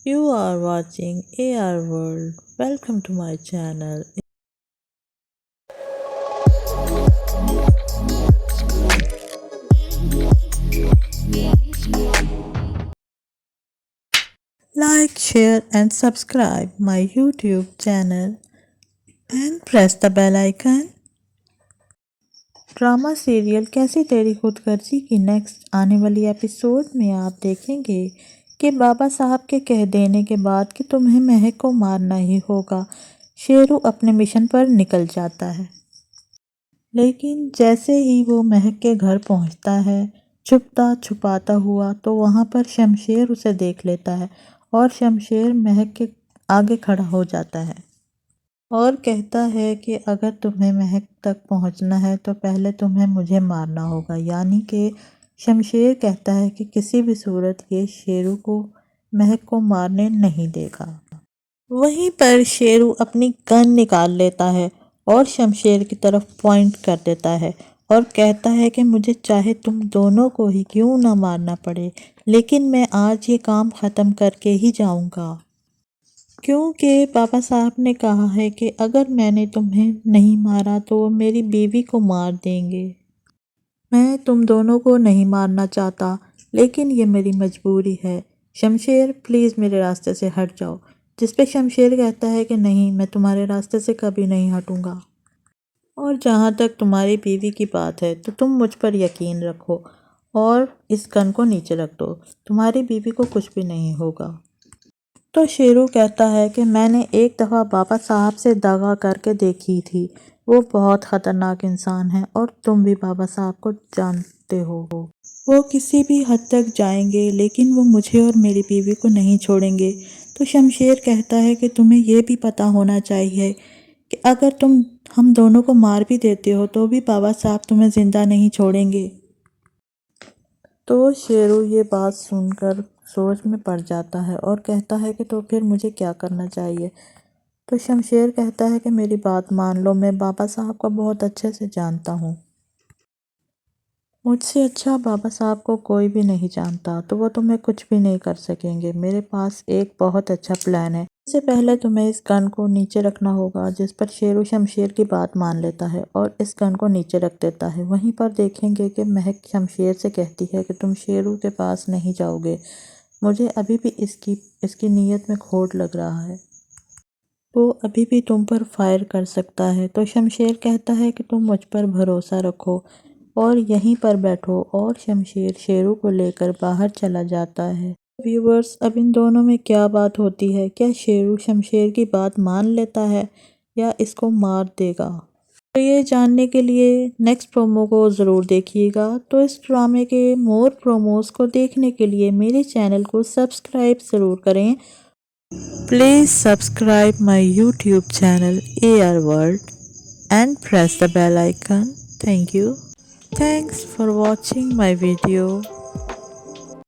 You are watching AR World. Welcome to my channel. Like, share, and subscribe my YouTube channel and press the bell icon. Drama serial कैसी तेरी खुदगर्जी की next आने वाली episode में आप देखेंगे कि बाबा साहब के कह देने के बाद कि तुम्हें महक को मारना ही होगा, शेरू अपने मिशन पर निकल जाता है। लेकिन जैसे ही वो महक के घर पहुंचता है छुपता छुपाता हुआ, तो वहाँ पर शमशेर उसे देख लेता है और शमशेर महक के आगे खड़ा हो जाता है और कहता है कि अगर तुम्हें महक तक पहुंचना है तो पहले तुम्हें मुझे मारना होगा। यानी कि शमशेर कहता है कि किसी भी सूरत ये शेरू को महक को मारने नहीं देगा। वहीं पर शेरू अपनी गन निकाल लेता है और शमशेर की तरफ पॉइंट कर देता है और कहता है कि मुझे चाहे तुम दोनों को ही क्यों ना मारना पड़े, लेकिन मैं आज ये काम ख़त्म करके ही जाऊंगा, क्योंकि बाबा साहब ने कहा है कि अगर मैंने तुम्हें नहीं मारा तो वो मेरी बीवी को मार देंगे। मैं तुम दोनों को नहीं मारना चाहता, लेकिन ये मेरी मजबूरी है। शमशेर प्लीज़ मेरे रास्ते से हट जाओ। जिस पे शमशेर कहता है कि नहीं, मैं तुम्हारे रास्ते से कभी नहीं हटूंगा, और जहाँ तक तुम्हारी बीवी की बात है तो तुम मुझ पर यकीन रखो और इस गन को नीचे रख दो, तुम्हारी बीवी को कुछ भी नहीं होगा। तो शेरू कहता है कि मैंने एक दफ़ा बाबा साहब से दगा करके देखी थी, वो बहुत ख़तरनाक इंसान है और तुम भी बाबा साहब को जानते हो। वो किसी भी हद तक जाएंगे लेकिन वो मुझे और मेरी बीवी को नहीं छोड़ेंगे। तो शमशेर कहता है कि तुम्हें ये भी पता होना चाहिए कि अगर तुम हम दोनों को मार भी देते हो तो भी बाबा साहब तुम्हें ज़िंदा नहीं छोड़ेंगे। तो शेरू ये बात सुनकर सोच में पड़ जाता है और कहता है कि तो फिर मुझे क्या करना चाहिए। तो शमशेर कहता है कि मेरी बात मान लो, मैं बाबा साहब को बहुत अच्छे से जानता हूँ, मुझसे अच्छा बाबा साहब को कोई भी नहीं जानता, तो वो तुम्हें कुछ भी नहीं कर सकेंगे। मेरे पास एक बहुत अच्छा प्लान है। इससे पहले तुम्हें इस गन को नीचे रखना होगा। जिस पर शेरू शमशेर की बात मान लेता है और इस गन को नीचे रख देता है। वहीं पर देखेंगे कि महक शमशेर से कहती है कि तुम शेरू के पास नहीं जाओगे, मुझे अभी भी इसकी नीयत में खोट लग रहा है, वो अभी भी तुम पर फायर कर सकता है। तो शमशेर कहता है कि तुम मुझ पर भरोसा रखो और यहीं पर बैठो, और शमशेर शेरू को लेकर बाहर चला जाता है। व्यूवर्स, अब इन दोनों में क्या बात होती है? क्या शेरू शमशेर की बात मान लेता है या इसको मार देगा? तो ये जानने के लिए नेक्स्ट प्रोमो को ज़रूर देखिएगा। तो इस ड्रामे के मोर प्रोमोज को देखने के लिए मेरे चैनल को सब्सक्राइब ज़रूर करें। Please subscribe my YouTube channel AR World and press the bell icon. Thank you. Thanks for watching my video.